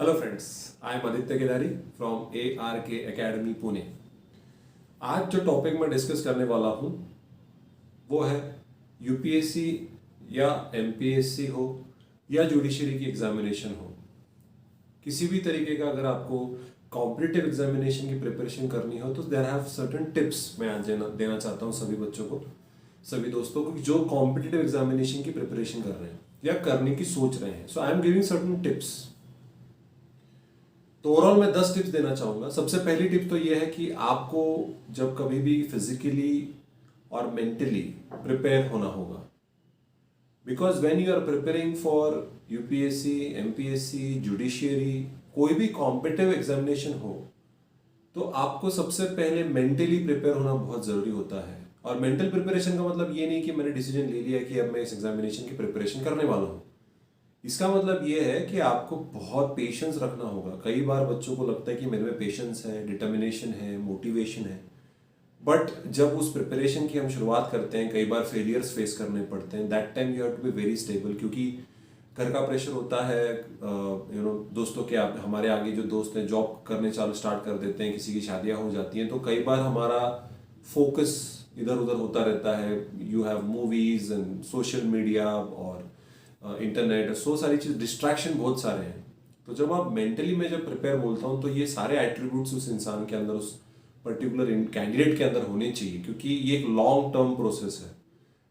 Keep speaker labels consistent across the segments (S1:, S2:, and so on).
S1: Hello friends, I am Aditya Kedari from ARK academy Pune. आज जो topic मैं डिस्कस करने वाला हूँ वो है यूपीएससी या एमपीएससी हो या जुडिशरी की एग्जामिनेशन हो, किसी भी तरीके का अगर आपको कॉम्पिटिटिव एग्जामिनेशन की प्रिपरेशन करनी हो तो देयर हैव सर्टेन टिप्स मैं आज देना चाहता हूँ सभी बच्चों को, सभी दोस्तों को जो कॉम्पिटिटिव एग्जामिनेशन की प्रिपरेशन कर रहे हैं या करने की सोच रहे हैं। So I am giving certain tips. तो ओवरऑल मैं 10 टिप्स देना चाहूँगा। सबसे पहली टिप तो ये है कि आपको जब कभी भी फिजिकली और मेंटली प्रिपेयर होना होगा, because when you are preparing for UPSC, MPSC, judiciary, कोई भी कॉम्पिटिटिव एग्जामिनेशन हो तो आपको सबसे पहले मेंटली प्रिपेयर होना बहुत ज़रूरी होता है। और मेंटल प्रिपरेशन का मतलब ये नहीं कि मैंने डिसीजन ले लिया कि अब मैं इस एग्जामिनेशन की प्रिपरेशन करने वाला हूँ। इसका मतलब ये है कि आपको बहुत पेशेंस रखना होगा। कई बार बच्चों को लगता है कि मेरे में पेशेंस है, डिटर्मिनेशन है, मोटिवेशन है, बट जब उस प्रिपरेशन की हम शुरुआत करते हैं कई बार फेलियर्स फेस करने पड़ते हैं। That time you have to be very stable, क्योंकि घर का प्रेशर होता है, दोस्तों के हमारे आगे जो दोस्त हैं जॉब करने चालू स्टार्ट कर देते हैं, किसी की शादियां हो जाती हैं, तो कई बार हमारा फोकस इधर उधर होता रहता है। You have movies and social media और इंटरनेट, सो सारी चीज, डिस्ट्रैक्शन बहुत सारे हैं। तो जब आप मेंटली में जब प्रिपेयर बोलता हूँ तो ये सारे एट्रीब्यूट्स उस इंसान के अंदर, उस पर्टिकुलर कैंडिडेट के अंदर होने चाहिए, क्योंकि ये एक लॉन्ग टर्म प्रोसेस है।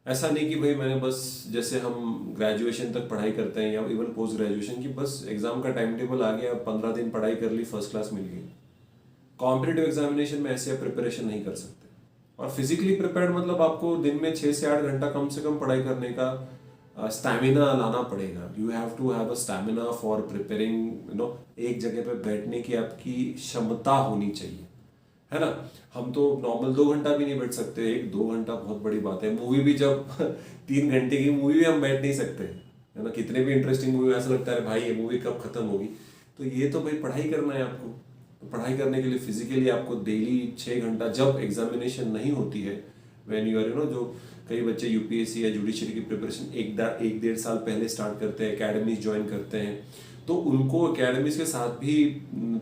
S1: ऐसा नहीं कि भाई मैंने बस, जैसे हम ग्रेजुएशन तक पढ़ाई करते हैं या इवन पोस्ट ग्रेजुएशन की, बस एग्जाम का टाइम टेबल आ गया, 15 दिन पढ़ाई कर ली, फर्स्ट क्लास मिल गई। कॉम्पिटिटिव एग्जामिनेशन में ऐसे आप प्रिपरेशन नहीं कर सकते। और फिजिकली प्रिपेयर्ड मतलब आपको दिन में 6 से 8 घंटा कम से कम पढ़ाई करने का स्टैमिना लाना पड़ेगा। You have to have a stamina for preparing, एक जगह पे बैठने की आपकी क्षमता होनी चाहिए, है ना। हम तो नॉर्मल 2 घंटा भी नहीं बैठ सकते, 1-2 घंटा बहुत बड़ी बात है। मूवी भी जब 3 घंटे की मूवी भी हम बैठ नहीं सकते, है ना। कितने भी इंटरेस्टिंग मूवी, ऐसा लगता है भाई ये मूवी कब खत्म होगी। तो ये तो भाई पढ़ाई करना है आपको, तो पढ़ाई करने के लिए फिजिकली आपको डेली 6 घंटा, जब एग्जामिनेशन नहीं होती है, व्हेन यू आर जो कई बच्चे यूपीएससी या जुडिशरी की प्रिपरेशन 1-1.5 साल पहले स्टार्ट करते हैं, एकेडमीज ज्वाइन करते हैं, तो उनको एकेडमीज के साथ भी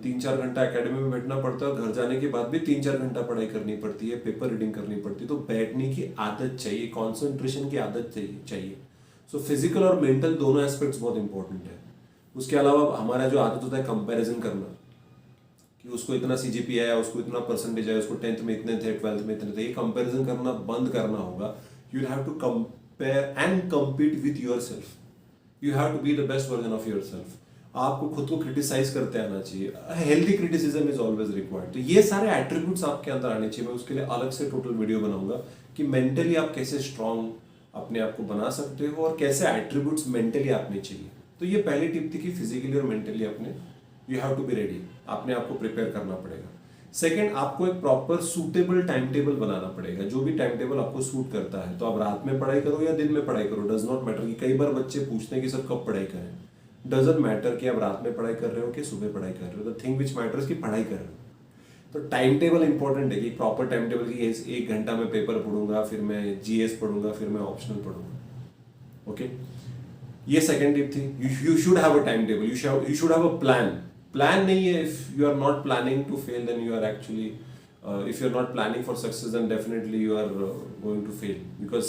S1: 3-4 घंटा एकेडमी में बैठना पड़ता है और घर जाने के बाद भी 3-4 घंटा पढ़ाई करनी पड़ती है, पेपर रीडिंग करनी पड़ती है। तो बैठने की आदत चाहिए, कॉन्सेंट्रेशन की आदत चाहिए। सो फिजिकल और मेंटल दोनों एस्पेक्ट्स बहुत इंपॉर्टेंट है। उसके अलावा हमारा जो आदत होता है कंपेरिजन करना, कि उसको इतना सीजीपी आया, उसको इतना परसेंटेज आया, उसको 10th में इतने थे, 12th में इतने थे, ये कंपेरिजन करना बंद करना होगा। You have to compare and compete with your self. You have to be the best version of your self. आपको खुद को क्रिटिसाइज करते आना चाहिए। Healthy criticism is always required. तो ये सारे एट्रीब्यूट्स आपके अंदर आने चाहिए। मैं उसके लिए अलग से टोटल वीडियो बनाऊंगा कि मेंटली आप कैसे स्ट्रांग अपने आप को बना सकते हो और कैसे एट्रीब्यूट्स मेंटली आपने चाहिए। तो ये पहली टिप थी कि फिजिकली और मेंटली अपने you have to be ready, आपने आपको प्रिपेयर करना पड़ेगा। सेकंड, आपको एक प्रॉपर सूटेबल टाइम टेबल बनाना पड़ेगा, जो भी टाइम टेबल आपको सूट करता है। तो आप रात में पढ़ाई करो या दिन में पढ़ाई करो, डज नॉट मैटर। कि कई बार बच्चे पूछते हैं कि सर कब पढ़ाई करें। डजंट मैटर कि आप रात में पढ़ाई कर रहे हो कि सुबह पढ़ाई कर रहे हो। द थिंग विच मैटर्स कि पढ़ाई कर रहे हो। तो टाइम टेबल इंपॉर्टेंट है कि प्रॉपर टाइम टेबल की 1 घंटा में पेपर पढ़ूंगा, फिर मैं जीएस पढ़ूंगा, फिर मैं ऑप्शनल पढ़ूंगा। ओके, ये सेकंड टिप थी। You should have a time table, you should have a plan नहीं है। If you are not planning to fail then you are actually, if you are not planning for success then definitely you are going to fail. Because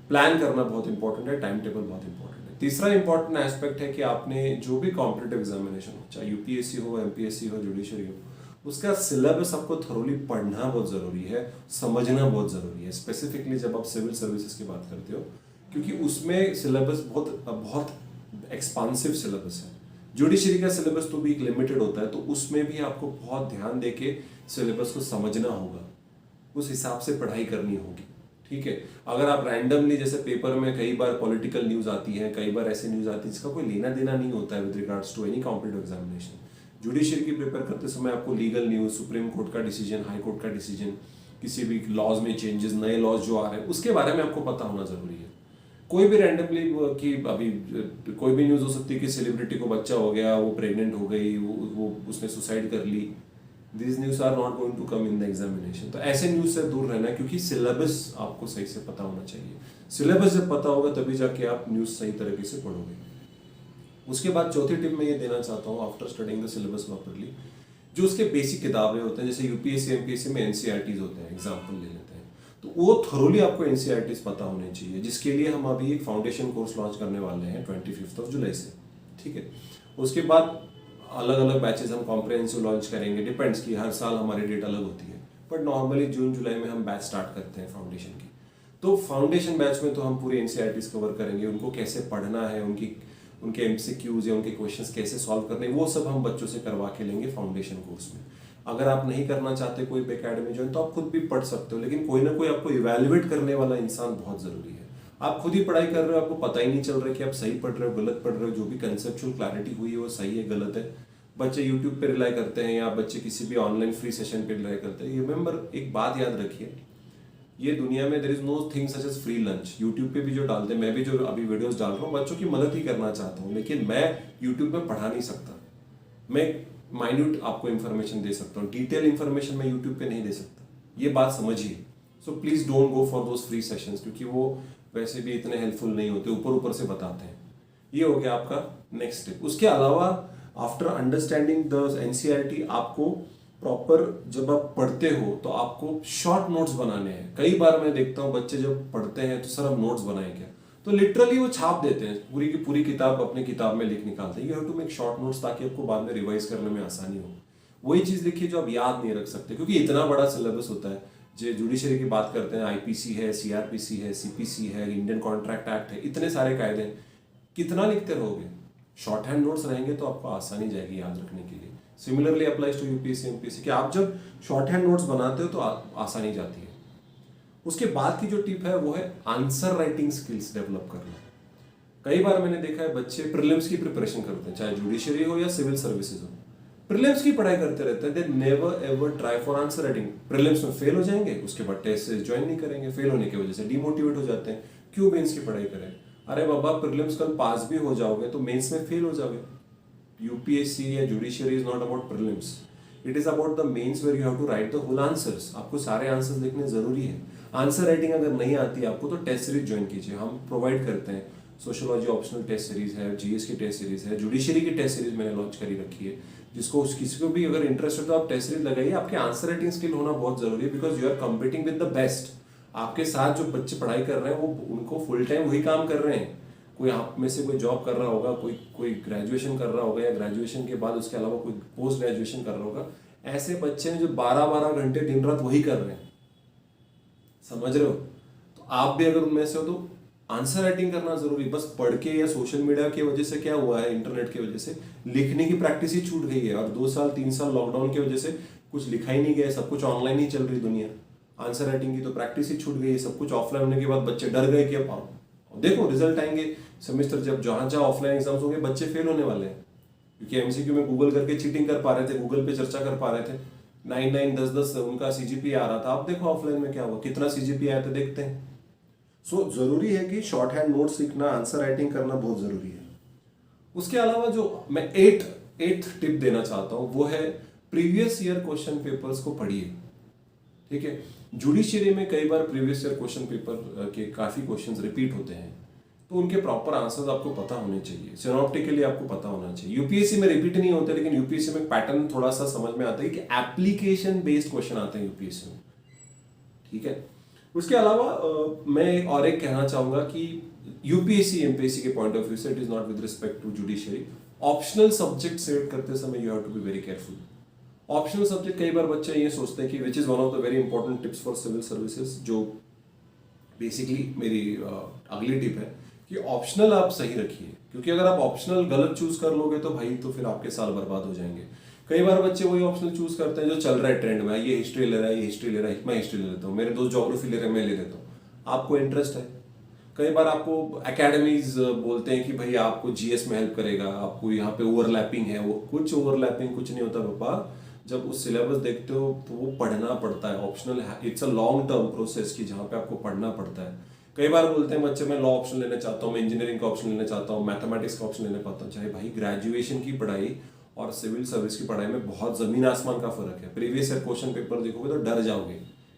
S1: plan करना बहुत important है, time table बहुत important है। तीसरा important aspect है कि आपने जो भी कॉम्पिटिटिव एग्जामिनेशन हो, चाहे यूपीएससी हो, एमपीएससी हो, जुडिशरी हो, उसका सिलेबस आपको थोरोली पढ़ना बहुत जरूरी है, समझना बहुत जरूरी है। स्पेसिफिकली जब आप सिविल सर्विसेज की बात करते हो, क्योंकि उसमें सिलेबस बहुत एक्सपांसिव सिलेबस है। जुडिशरी का सिलेबस तो भी एक लिमिटेड होता है, तो उसमें भी आपको बहुत ध्यान देके सिलेबस को समझना होगा, उस हिसाब से पढ़ाई करनी होगी। ठीक है, अगर आप रैंडमली, जैसे पेपर में कई बार पॉलिटिकल न्यूज आती है, कई बार ऐसे न्यूज आती है जिसका कोई लेना देना नहीं होता है with regards to any competitive examination. Judiciary की प्रिपेयर करते समय आपको लीगल न्यूज, सुप्रीम कोर्ट का डिसीजन, हाई कोर्ट का डिसीजन, किसी भी लॉज में चेंजेस, नए लॉज जो आ रहे हैं, उसके बारे में आपको पता होना जरूरी है। कोई भी रैंडमली कि अभी कोई भी न्यूज़ हो सकती है कि सेलिब्रिटी को बच्चा हो गया, वो प्रेग्नेंट हो गई, वो उसने सुसाइड कर ली। This news are not going to come in the examination. तो ऐसे न्यूज़ से दूर रहना है, क्योंकि सिलेबस आपको सही से पता होना चाहिए। सिलेबस जब पता होगा तभी जाके आप न्यूज़ सही तरीके से पढ़ोगे। उसके बाद चौथी टिप मैं ये देना चाहता हूँ, after studying the syllabus properly, जो उसके बेसिक किताबें होते हैं, जैसे यूपीएससी एमपीएससी में एनसीईआरटीज होते हैं, एग्जाम्पल ले लेते हैं, तो वो थोरोली आपको एनसीईआरटीज पता होने चाहिए, जिसके लिए हम अभी एक फाउंडेशन कोर्स लॉन्च करने वाले हैं 25 जुलाई से। ठीक है, उसके बाद अलग अलग बैचेस हम कॉम्प्रिहेंसिव लॉन्च करेंगे, डिपेंड्स कि हर साल हमारी डेट अलग होती है, बट नॉर्मली जून जुलाई में हम बैच स्टार्ट करते हैं फाउंडेशन की। तो फाउंडेशन बैच में तो हम पूरे एनसीईआरटीज कवर करेंगे, उनको कैसे पढ़ना है, उनके एमसीक्यूज या उनके क्वेश्चंस कैसे सॉल्व करने, वो सब हम बच्चों से करवा के लेंगे फाउंडेशन कोर्स में। अगर आप नहीं करना चाहते कोई एकेडमी ज्वाइन, तो आप खुद भी पढ़ सकते हो, लेकिन कोई ना कोई आपको इवेल्युएट करने वाला इंसान बहुत जरूरी है। आप खुद ही पढ़ाई कर रहे हो, आपको पता ही नहीं चल रहा कि आप सही पढ़ रहे हो गलत पढ़ रहे हो, जो भी कंसेप्चुअल क्लैरिटी हुई है वो सही है गलत है। बच्चे यूट्यूब पे रिलाई करते हैं या बच्चे किसी भी ऑनलाइन फ्री सेशन पे रिलाई करते हैं। रिमेंबर, एक बात याद रखिए, ये दुनिया में there is nothing such as free lunch. YouTube पे भी जो डालते हैं, मैं भी जो अभी वीडियोस डाल रहा हूँ, बच्चों की मदद ही करना चाहता हूँ, लेकिन मैं यूट्यूब में पढ़ा नहीं सकता। मैं माइन्यूट आपको इन्फॉर्मेशन दे सकता हूँ, डिटेल इन्फॉर्मेशन मैं यूट्यूब पे नहीं दे सकता, ये बात समझिए। So please don't go for those free sessions, क्योंकि वो वैसे भी इतने हेल्पफुल नहीं होते, ऊपर ऊपर से बताते हैं। ये हो गया आपका नेक्स्ट स्टेप। उसके अलावा आफ्टर अंडरस्टैंडिंग द एनसीईआरटी, आपको प्रॉपर जब आप पढ़ते हो तो आपको शॉर्ट नोट्स बनाने हैं। कई बार मैं देखता हूँ बच्चे जब पढ़ते हैं तो सर हम नोट्स बनाएं क्या, तो लिटरली वो छाप देते हैं, पूरी की पूरी किताब अपनी किताब में लिख निकालते हैं। You have to make short notes, ताकि आपको बाद में रिवाइज करने में आसानी हो। वही चीज लिखिए जो आप याद नहीं रख सकते, क्योंकि इतना बड़ा सिलेबस होता है। जो जुडिशरी की बात करते हैं, आईपीसी है, सीआरपीसी है, सीपीसी है, इंडियन कॉन्ट्रैक्ट एक्ट है, इतने सारे कायदे, कितना लिखते रहोगे? शॉर्ट हैंड नोट्स रहेंगे तो आपको आसानी जाएगी याद रखने के लिए। Similarly applies to UPSC MPSC, कि आप जब शॉर्ट हैंड नोट्स बनाते हो तो आसानी जाती है। उसके बाद की जो टिप है वो है आंसर राइटिंग स्किल्स डेवलप करना। कई बार मैंने देखा है बच्चे प्रीलिम्स की प्रिपरेशन करते हैं, चाहे जुडिशरी हो या सिविल सर्विसेज हो, प्रीलिम्स की पढ़ाई करते रहते हैं, they never ever try for answer writing. Prelims में फेल हो जाएंगे, उसके बाद टेस्ट सीरीज ज्वाइन नहीं करेंगे, फेल होने की वजह से डिमोटिवेट हो जाते हैं। क्यों मेंस की पढ़ाई करें? अरे बाबा, प्रीलिम्स कल पास भी हो जाओगे तो मेंस में फेल हो जाओगे। यूपीएससी या judiciary is not about prelims, it is about the mains where you have to write the whole answers. आपको सारे आंसर्स लिखने जरूरी है। आंसर राइटिंग अगर नहीं आती आपको तो टेस्ट सीरीज ज्वाइन कीजिए, हम प्रोवाइड करते हैं। सोशियोलॉजी ऑप्शनल टेस्ट सीरीज है, जीएस की टेस्ट सीरीज है, जुडिशरी की टेस्ट सीरीज मैंने लॉन्च करी रखी है, जिसको किसी को भी अगर इंटरेस्ट हो तो आप टेस्ट सीरीज लगाइए। आपके आंसर राइटिंग स्किल होना बहुत जरूरी है, because you are competing with the best. आपके साथ जो बच्चे पढ़ाई कर रहे हैं वो उनको फुल टाइम वही काम कर रहे हैं। कोई आप में से कोई जॉब कर रहा होगा, कोई ग्रेजुएशन कर रहा होगा, या ग्रेजुएशन के बाद उसके अलावा कोई पोस्ट ग्रेजुएशन कर रहा होगा। ऐसे बच्चे हैं जो 12-12 घंटे दिन रात वही कर रहे हैं, समझ रहे हो? तो आप भी अगर उनमें से हो तो आंसर राइटिंग करना जरूरी। बस पढ़ के या सोशल मीडिया की वजह से क्या हुआ है, इंटरनेट की वजह से लिखने की प्रैक्टिस ही छूट गई है, और 2-3 साल लॉकडाउन की वजह से कुछ लिखा ही नहीं गया, सब कुछ ऑनलाइन ही चल रही दुनिया। आंसर राइटिंग की तो प्रैक्टिस ही छूट गई है। सब कुछ ऑफलाइन होने के बाद बच्चे डर गए कि अब देखो रिजल्ट आएंगे सेमेस्टर, जब जहां जहां ऑफलाइन एग्जाम्स होंगे बच्चे फेल होने वाले हैं, क्योंकि एमसीक्यू में गूगल करके चीटिंग कर पा रहे थे, गूगल पे चर्चा कर पा रहे थे, 9-9 10-10 उनका सीजीपी आ रहा था। अब देखो ऑफलाइन में क्या हुआ, कितना सीजीपी आया था देखते हैं। सो जरूरी है कि शॉर्ट हैंड नोट्स सीखना, आंसर राइटिंग करना बहुत जरूरी है। उसके अलावा जो मैं एट टिप देना चाहता हूं वो है प्रीवियस ईयर क्वेश्चन पेपर्स को पढ़िए। ठीक है, जुडिशरी में कई बार प्रीवियस ईयर क्वेश्चन पेपर के काफी क्वेश्चंस रिपीट होते हैं, तो उनके प्रॉपर आंसर्स आपको पता होने चाहिए। सिनॉप्टिकली आपको पता होना चाहिए। यूपीएससी में रिपीट नहीं होते, लेकिन यूपीएससी में पैटर्न थोड़ा सा समझ में आता है कि एप्लीकेशन बेस्ड क्वेश्चन आते हैं यूपीएससी में। ठीक है, उसके अलावा मैं और एक कहना चाहूंगा कि यूपीएससी एमपीएससी के पॉइंट ऑफ व्यू से it is not with respect to judiciary. Optional subject select करते समय you have to be very careful. Optional subject कई बार बच्चे ये सोचते हैं कि which is one of the very important tips for civil services, जो बेसिकली मेरी अगली टिप है कि ऑप्शनल आप सही रखिए, क्योंकि अगर आप ऑप्शनल गलत चूज कर लोगे तो भाई तो फिर आपके साल बर्बाद हो जाएंगे। कई बार बच्चे वही ऑप्शनल चूज करते हैं जो चल रहा है ट्रेंड में, ये हिस्ट्री ले रहा है, ये हिस्ट्री ले रहा है, मैं हिस्ट्री ले लेता हूँ, मेरे दोस्त ज्योग्राफी ले रहे हैं, मैं ले लेता हूँ। आपको इंटरेस्ट है, कई बार आपको एकेडमीज बोलते हैं कि भाई आपको जीएस में हेल्प करेगा, आपको यहाँ पे ओवरलैपिंग है, वो कुछ ओवरलैपिंग कुछ नहीं होता पापा। जब उस सिलेबस देखते हो तो वो पढ़ना पड़ता है। Optional it's a long term process की जहाँ पे आपको पढ़ना पड़ता है। कई बार बोलते हैं बच्चे मैं लॉ ऑप्शन लेना चाहता हूँ, मैं इंजीनियरिंग का ऑप्शन लेना चाहता हूँ, मैथमेटिक्स का ऑप्शन लेना चाहता हूँ। चाहे भाई ग्रेजुएशन की पढ़ाई और सिविल सर्विस की पढ़ाई में बहुत जमीन आसमान का फर्क है। प्रीवियस ईयर क्वेश्चन पेपर देखोगे तो डर जाओगे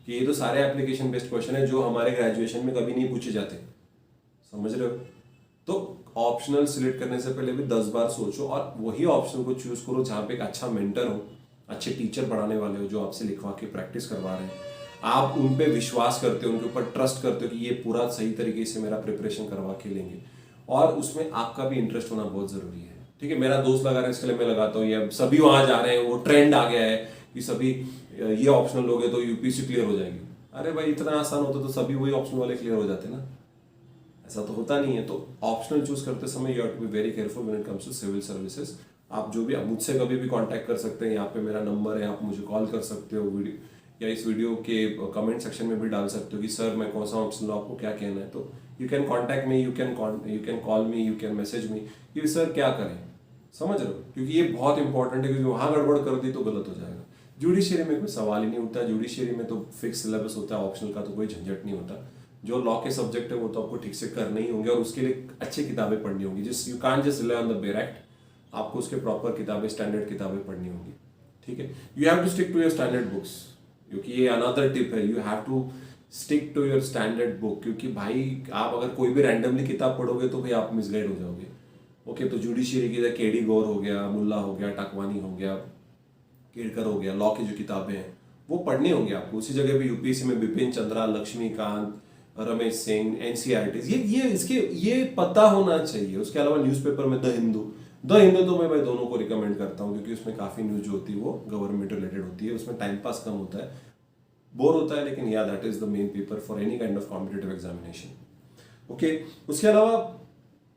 S1: कि ये तो सारे एप्लीकेशन बेस्ड क्वेश्चन है जो हमारे ग्रेजुएशन में कभी नहीं पूछे जाते, समझ रहे हो? तो ऑप्शनल सिलेक्ट करने से पहले भी 10 बार सोचो और वही ऑप्शन को चूज करो जहाँ पे एक अच्छा मेंटर हो, अच्छे टीचर पढ़ाने वाले हो जो आपसे लिखवा के प्रैक्टिस करवा रहे हैं, आप उन पे विश्वास करते हो, उनके ऊपर ट्रस्ट करते हो कि ये पूरा सही तरीके से मेरा प्रिपरेशन करवा के लेंगे, और उसमें आपका भी इंटरेस्ट होना बहुत जरूरी है। ठीक है, मेरा दोस्त लगा रहा है इसके लिए मैं लगाता हूँ, या सभी वहां जा रहे हैं, वो ट्रेंड आ गया है कि सभी ये ऑप्शनल लोगे तो यूपीएससी क्लियर हो जाएगी। अरे भाई इतना आसान होता तो सभी वही ऑप्शनल वाले क्लियर हो जाते ना, ऐसा तो होता नहीं है। तो ऑप्शनल चूज करते समय you have to be very careful when it comes to civil services. आप जो भी मुझसे कभी भी कांटेक्ट कर सकते हैं, यहाँ पे मेरा नंबर है, आप मुझे कॉल कर सकते हो, वीडियो या इस वीडियो के कमेंट सेक्शन में भी डाल सकते हो कि सर मैं कौन सा ऑप्शन लो, आपको क्या कहना है। तो you can contact me, you can call me, you can message me कि सर क्या करें, समझ रहे हो, क्योंकि ये बहुत इंपॉर्टेंट है, क्योंकि वहां गड़बड़ कर दी तो गलत हो जाएगा। जुडिशियरी में कोई सवाल ही नहीं उठता, जुडिशियरी में तो फिक्स सिलेबस होता है, ऑप्शनल का तो कोई झंझट नहीं होता। जो लॉ के सब्जेक्ट है वो तो आपको ठीक से करने ही होंगे और उसके लिए अच्छी किताबें पढ़नी होंगी। जिस you can't just rely on the bare act, आपको उसके प्रॉपर किताबें, स्टैंडर्ड किताबें पढ़नी होंगी। ठीक है, you have to stick to your standard books, क्योंकि ये अनदर टिप है, you have to stick to your standard book, क्योंकि भाई आप अगर कोई भी रैंडमली किताब पढ़ोगे तो भाई आप मिसगाइड हो जाओगे। ओके, तो जुडिशियरी की केडी गौर हो गया, मुल्ला हो गया, टाकवानी हो गया, केड़कर हो गया, लॉ की जो किताबें हैं वो पढ़नी होंगी आपको। उसी जगह पे यूपीएससी में बिपिन चंद्रा, लक्ष्मीकांत, रमेश सिंह, एनसीईआरटी, ये पता होना चाहिए। उसके अलावा न्यूज़पेपर में द हिंदू तो मैं भाई दोनों को रिकमेंड करता हूँ, क्योंकि उसमें काफी न्यूज जो होती है वो गवर्नमेंट रिलेटेड होती है, उसमें टाइम पास कम होता है, बोर होता है, लेकिन या that is the main paper for any kind of competitive examination. Okay, उसके अलावा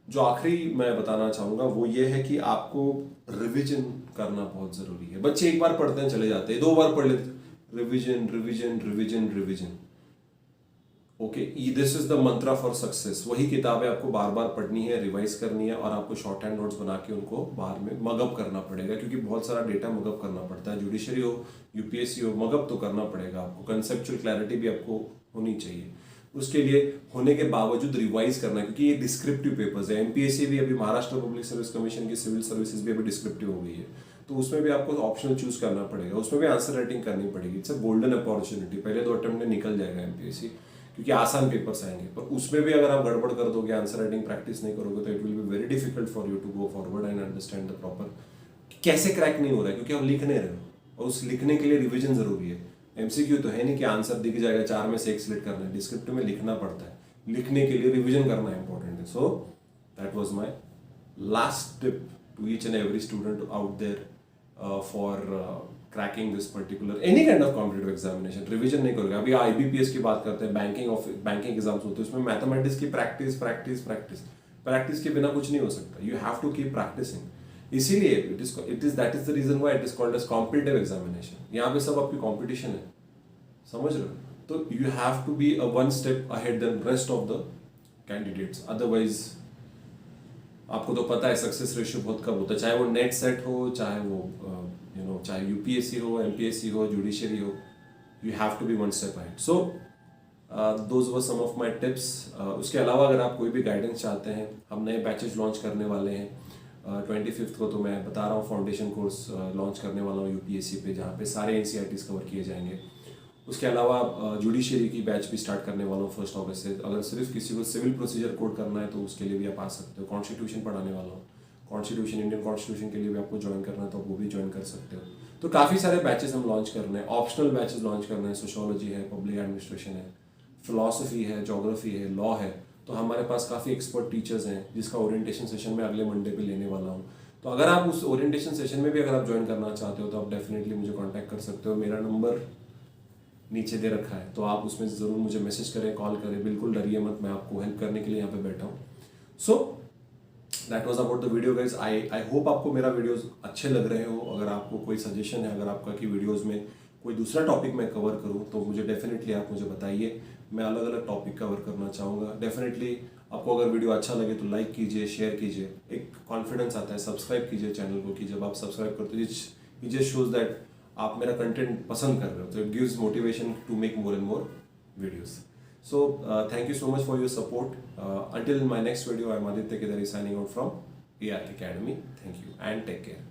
S1: जो आखिरी मैं बताना चाहूंगा वो ये है कि आपको रिवीजन करना बहुत जरूरी है। बच्चे एक बार पढ़ते हैं चले जाते हैं, 2 बार पढ़ लेते, revision revision revision revision. Okay, this is the Mantra for success. वही किताबें आपको बार बार पढ़नी है, रिवाइज करनी है, और आपको शॉर्ट हैंड नोट्स बना के उनको बाहर में मगअप करना पड़ेगा, क्योंकि बहुत सारा डेटा मगअप करना पड़ता है। जुडिशरी हो, यूपीएससी हो, मगअप तो करना पड़ेगा आपको। कंसेप्चुअल क्लैरिटी भी आपको होनी चाहिए, उसके लिए होने के बावजूद रिवाइज करना है, क्योंकि ये डिस्क्रिप्टिव पेपर्स है। एमपीएससी भी अभी, महाराष्ट्र पब्लिक सर्विस कमीशन की सिविल सर्विसेज भी अभी डिस्क्रिप्टिव हो गई है, तो उसमें भी आपको ऑप्शनल चूज करना पड़ेगा, उसमें भी आंसर राइटिंग करनी पड़ेगी। इट्स अ गोल्डन अपॉर्चुनिटी, पहले 2 अटेम्प्ट में निकल जाएगा एमपीएससी, क्योंकि आसान पेपर्स आएंगे। पर उसमें भी अगर आप गड़बड़ कर दोगे, आंसर राइटिंग प्रैक्टिस नहीं करोगे, तो it will be very difficult for you to go forward and understand the proper कैसे क्रैक नहीं हो रहा है, क्योंकि आप लिख नहीं रहे हो, और उस लिखने के लिए रिविजन जरूरी है। एमसीक्यू तो है नहीं कि आंसर दिख जाएगा, 4 में से 1 सिलेक्ट करना है, डिस्क्रिप्टिव में लिखना पड़ता है, लिखने के लिए रिविजन करना इंपॉर्टेंट है। So that was my last tip to each and every student out there for cracking this particular any kind of competitive examination. Revision नहीं करोगे, अभी आईबीपीएस की बात करते हैं, बैंकिंग एग्जाम्स होते हैं, उसमें मैथमेटिक्स की प्रैक्टिस प्रैक्टिस प्रैक्टिस प्रैक्टिस के बिना कुछ नहीं हो सकता। You have to keep practising, इसीलिए that is the reason why it is called as competitive examination. यहाँ पे सब आपकी कॉम्पिटिशन है, समझ रहे हो, तो you have to be one step ahead than rest of the candidates, otherwise आपको तो पता है सक्सेस रेशियो बहुत कम होता है, चाहे वो नेट सेट हो, चाहे वो चाहे यूपीएससी हो, एमपीएससी हो, जुडिशरी हो, you have to be one step ahead. So those were some of my tips. उसके अलावा अगर आप कोई भी गाइडेंस चाहते हैं, हम नए बैचेज लॉन्च करने वाले हैं 25 को, तो मैं बता रहा हूँ फाउंडेशन कोर्स लॉन्च करने वाला हूँ यूपीएससी पे, जहाँ पे सारे एनसीईआरटीज कवर किए जाएंगे। उसके अलावा जुडिशरी की बैच भी स्टार्ट करने वाला हूँ 1 अगस्त से। अगर सिर्फ किसी को सिविल प्रोसीजर कोड करना है तो उसके लिए भी आप आ सकते हो। कॉन्स्टिट्यूशन पढ़ाने वाला हूँ, कॉन्स्टिट्यूशन, इंडियन कॉन्स्टिट्यूशन के लिए भी आपको ज्वाइन करना है तो वो भी ज्वाइन कर सकते हो। तो काफ़ी सारे बैचेस हम लॉन्च कर रहे हैं, ऑप्शनल बैचेस लॉन्च कर रहे हैं, सोशियोलॉजी है, पब्लिक एडमिनिस्ट्रेशन है, फिलॉसफी है, ज्योग्राफी है, लॉ है। तो हमारे पास काफ़ी एक्सपर्ट टीचर्स हैं, जिसका ओरिएंटेशन सेशन में अगले मंडे पे लेने वाला हूँ। तो अगर आप उस ओरिएंटेशन सेशन में भी अगर आप ज्वाइन करना चाहते हो तो आप डेफिनेटली मुझे कॉन्टैक्ट कर सकते हो। मेरा नंबर नीचे दे रखा है, तो आप उसमें ज़रूर मुझे मैसेज करें, कॉल करें, बिल्कुल डरिए मत, मैं आपको हेल्प करने के लिए यहाँ पे बैठा हूँ। So that was about the video guys. I hope आपको मेरा वीडियोस अच्छे लग रहे हो। अगर आपको कोई सजेशन है, अगर आपका कि वीडियोस में कोई दूसरा टॉपिक मैं कवर करूं, तो मुझे डेफिनेटली आप मुझे बताइए, मैं अलग अलग टॉपिक कवर करना चाहूँगा। डेफिनेटली आपको अगर वीडियो अच्छा लगे तो लाइक कीजिए, शेयर कीजिए, एक कॉन्फिडेंस आता है। सब्सक्राइब कीजिए चैनल को, कि जब आप सब्सक्राइब करते हो इट जस्ट शोज दैट आप मेरा कंटेंट पसंद कर रहे हो, तो it gives motivation to make more and more videos. So thank you so much for your support. Until my next video, I'm Aditya Kedari signing out from ARK Academy. Thank you and take care.